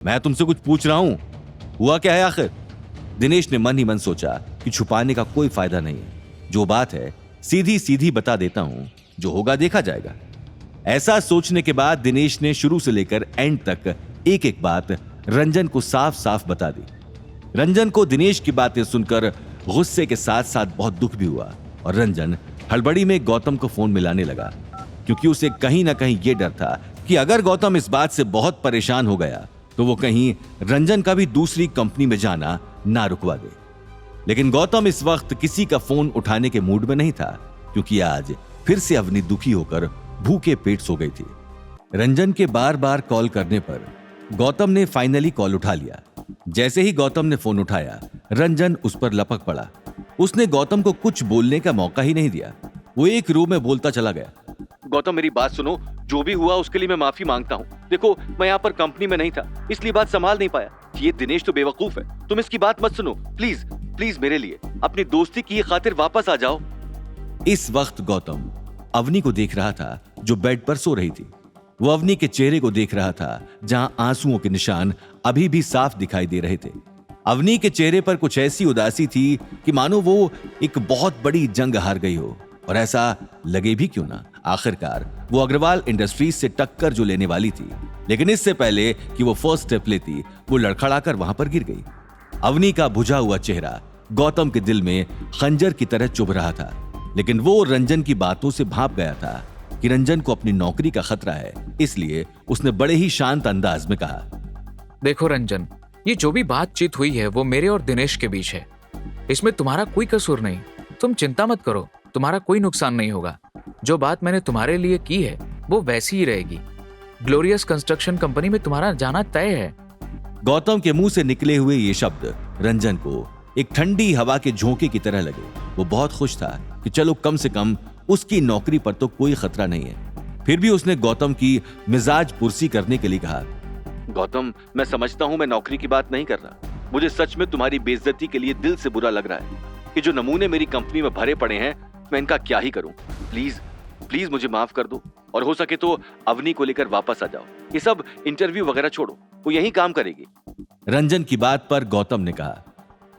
मैं तुमसे कुछ पूछ रहा हूं, हुआ क्या है आखिर? दिनेश ने मन ही मन सोचा कि छुपाने का कोई फायदा नहीं है, जो बात है सीधी सीधी बता देता हूं, जो होगा देखा जाएगा। ऐसा सोचने के बाद दिनेश ने शुरू से लेकर एंड तक एक एक बात रंजन को साफ साफ बता दी। रंजन को दिनेश की बातें सुनकर गुस्से के साथ साथ बहुत दुख भी हुआ और रंजन हड़बड़ी में गौतम को फोन मिलाने लगा, क्योंकि उसे कहीं ना कहीं यह डर था कि अगर गौतम इस बात से बहुत परेशान हो गया तो वो कहीं रंजन का भी दूसरी कंपनी में जाना ना रुकवा दे। लेकिन गौतम इस वक्त किसी का फोन उठाने के मूड में नहीं था, क्योंकि आज फिर से अवनी दुखी होकर भूखे पेट सो गई थी। रंजन के बार बार कॉल करने पर गौतम ने फाइनली कॉल उठा लिया। जैसे ही गौतम ने फोन उठाया, रंजन उस पर लपक पड़ा। उसने गौतम को कुछ बोलने का मौका ही नहीं दिया। वो एक रूम में बोलता चला गया। गौतम मेरी बात सुनो, जो भी हुआ उसके लिए मैं माफी मांगता हूँ। देखो मैं यहाँ पर कंपनी में नहीं था, इसलिए बात संभाल नहीं पाया। ये दिनेश तो बेवकूफ है, तुम इसकी बात मत सुनो। प्लीज प्लीज मेरे लिए अपनी दोस्ती की खातिर वापस आ जाओ। इस वक्त गौतम अवनी को देख रहा था, जो बेड पर सो रही थी। वो अवनी के चेहरे को देख रहा था, जहां आंसुओं के निशान अभी भी साफ दिखाई दे रहे थे। अवनी के चेहरे पर कुछ ऐसी उदासी थी कि मानो वो एक बहुत बड़ी जंग हार गई हो, और ऐसा लगे भी क्यों ना, आखिरकार वो अग्रवाल इंडस्ट्रीज से टक्कर जो लेने वाली थी। लेकिन इससे पहले कि वो फर्स्ट स्टेप लेती, वो लड़खड़ाकर वहां पर गिर गई। अवनी का बुझा हुआ चेहरा गौतम के दिल में खंजर की तरह चुभ रहा था, लेकिन वो रंजन की बातों से भाप गया था कि रंजन को अपनी नौकरी का खतरा है। इसलिए उसने बड़े ही शांत अंदाज में कहा, देखो रंजन, ये जो भी बातचीत हुई है वो मेरे और दिनेश के बीच है। इसमें तुम्हारा कोई कसूर नहीं। तुम चिंता मत करो, तुम्हारा कोई नुकसान नहीं होगा। जो बात मैंने तुम्हारे लिए की है वो वैसी ही रहेगी। ग्लोरियस कंस्ट्रक्शन कंपनी में तुम्हारा जाना तय है। गौतम के मुंह से निकले हुए ये शब्द रंजन को एक ठंडी हवा के झोंके की तरह लगे। वो बहुत खुश था कि चलो कम से कम उसकी नौकरी पर तो कोई खतरा नहीं है। फिर भी उसने गौतम की मिजाज पुरसी करने के लिए कहा, गौतम मैं समझता हूँ मैं नौकरी की बात नहीं कर रहा। मुझे सच में तुम्हारी बेइज्जती के लिए दिल से बुरा लग रहा है कि जो नमूने मेरी कंपनी में भरे पड़े हैं, मैं इनका क्या ही करूं। प्लीज प्लीज मुझे माफ कर दो, और हो सके तो अवनी को लेकर वापस आ जाओ। ये सब इंटरव्यू वगैरह छोड़ो, वो यही काम करेगी। रंजन की बात पर गौतम ने कहा,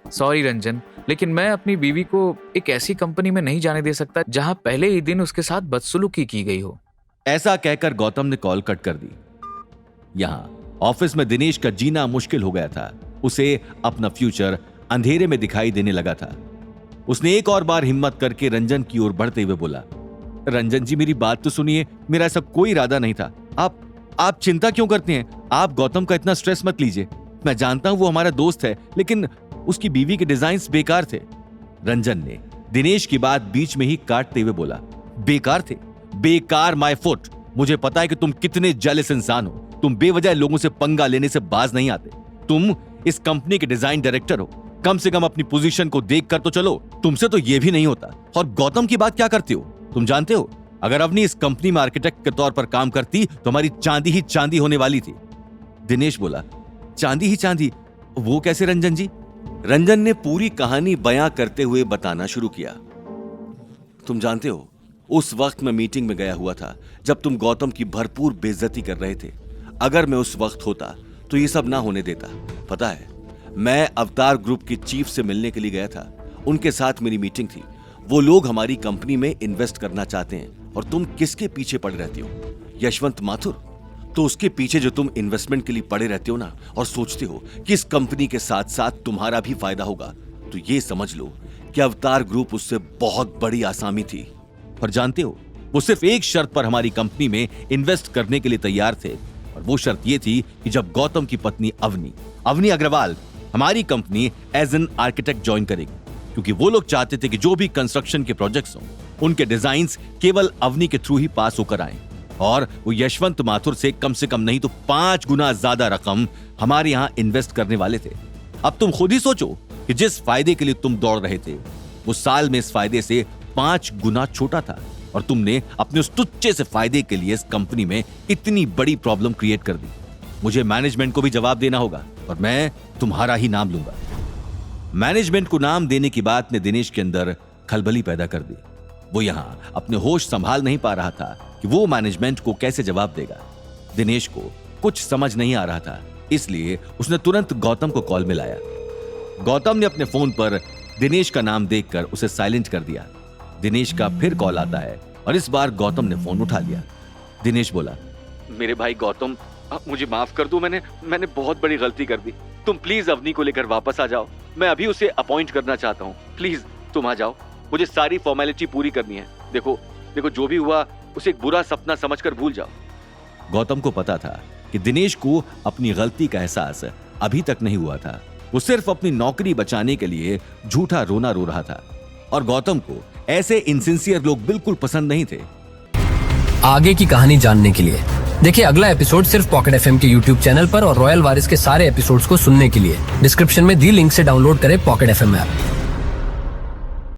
सॉरी रंजन, लेकिन मैं अपनी बीवी को एक ऐसी कंपनी में नहीं जाने दे सकता जहां पहले ही दिन उसके साथ बदसलूकी की गई हो। ऐसा कहकर गौतम ने कॉल कट कर दी। यहां ऑफिस में दिनेश का जीना मुश्किल हो गया था। उसे अपना फ्यूचर अंधेरे में दिखाई देने लगा था। उसने एक और बार हिम्मत करके रंजन की ओर बढ़ते हुए बोला, रंजन जी मेरी बात तो सुनिए, मेरा ऐसा कोई इरादा नहीं था। आप चिंता क्यों करते हैं? आप गौतम का इतना स्ट्रेस मत लीजिए। मैं जानता हूं वो हमारा दोस्त है, लेकिन उसकी बीवी के डिजाइन्स बेकार थे। रंजन ने दिनेश की बात बीच में ही काटते हुए बोला, बेकार थे? बेकार माय फुट। मुझे पता है कि तुम कितने जेलस इंसान हो। तुम बेवजह लोगों से पंगा लेने से बाज नहीं आते। तुम इस कंपनी के डिजाइन डायरेक्टर हो, कम से कम अपनी पोजीशन को देख कर तो चलो। तुमसे तो यह भी नहीं होता। और गौतम की बात क्या करते हो? तुम जानते हो अगर अवनी इस कंपनी में आर्किटेक्ट के तौर पर काम करती तो हमारी चांदी ही चांदी होने वाली थी। दिनेश बोला, चांदी ही चांदी? वो कैसे रंजन जी? रंजन ने पूरी कहानी बयां करते हुए बताना शुरू किया। तुम जानते हो उस वक्त मैं मीटिंग में गया हुआ था जब तुम गौतम की भरपूर बेइज्जती कर रहे थे। अगर मैं उस वक्त होता तो ये सब ना होने देता। पता है, मैं अवतार ग्रुप के चीफ से मिलने के लिए गया था। उनके साथ मेरी मीटिंग थी। वो लोग हमारी कंपनी में इन्वेस्ट करना चाहते हैं, और तुम किसके पीछे पड़े रहती हो? यशवंत माथुर। तो उसके पीछे जो तुम इन्वेस्टमेंट के लिए पड़े रहते हो ना, और सोचते हो कि इस कंपनी के साथ साथ तुम्हारा भी फायदा होगा, तो ये समझ लो कि अवतार ग्रुप उससे बहुत बड़ी आसामी थी। और जानते हो, वो सिर्फ एक शर्त पर हमारी कंपनी में इन्वेस्ट करने के लिए तैयार थे, और वो शर्त ये थी कि जब गौतम की पत्नी अवनी अग्रवाल हमारी company as an architect join करेगी, क्योंकि वो लोग चाहते थे कि जो भी कंस्ट्रक्शन के प्रोजेक्ट्स हों उनके डिजाइन्स केवल अवनी के थ्रू ही पास होकर आए, और वो यशवंत माथुर से कम नहीं तो 5 गुना ज्यादा रकम हमारे यहां इन्वेस्ट करने वाले थे। अब तुम खुद ही सोचो कि जिस फायदे के लिए तुम दौड़ रहे थे, वो साल में इस फायदे से 5 गुना छोटा था, और तुमने अपने उस तुच्छे से फायदे के लिए इस कंपनी में इतनी बड़ी प्रॉब्लम क्रिएट कर दी। मुझे मैनेजमेंट को भी जवाब देना होगा, और मैं तुम्हारा ही नाम लूंगा। मैनेजमेंट को नाम देने की बात ने दिनेश के अंदर खलबली पैदा कर दी। वो यहां अपने होश संभाल नहीं पा रहा था कि वो मैनेजमेंट को कैसे जवाब देगा। दिनेश को कुछ समझ नहीं आ रहा था इसलिए उसने तुरंत गौतम को कॉल मिलाया। गौतम ने अपने फोन पर दिनेश का नाम देखकर उसे साइलेंट कर दिया। दिनेश का फिर कॉल आता है और इस बार गौतम ने फोन उठा लिया। दिनेश बोला, मेरे भाई गौतम, मुझे माफ कर दो, मैंने बहुत बड़ी गलती कर दी। तुम प्लीज अवनी को लेकर वापस आ जाओ। मैं अभी उसे अपॉइंट करना चाहता हूँ। प्लीज तुम आ जाओ, मुझे सारी फॉर्मेलिटी पूरी करनी है। देखो जो भी हुआ उसे एक बुरा सपना समझकर भूल जाओ। गौतम को पता था कि दिनेश को अपनी गलती का एहसास अभी तक नहीं हुआ था। वो सिर्फ अपनी नौकरी बचाने के लिए झूठा रोना रो रहा था और गौतम को ऐसे इनसिंसियर लोग बिल्कुल पसंद नहीं थे। आगे की कहानी जानने के लिए देखिए अगला एपिसोड सिर्फ पॉकेट एफएम के यूट्यूब चैनल पर और रॉयल वारिस के सारे एपिसोड्स को सुनने के लिए डिस्क्रिप्शन में दी लिंक से डाउनलोड करें पॉकेट एफएम ऐप।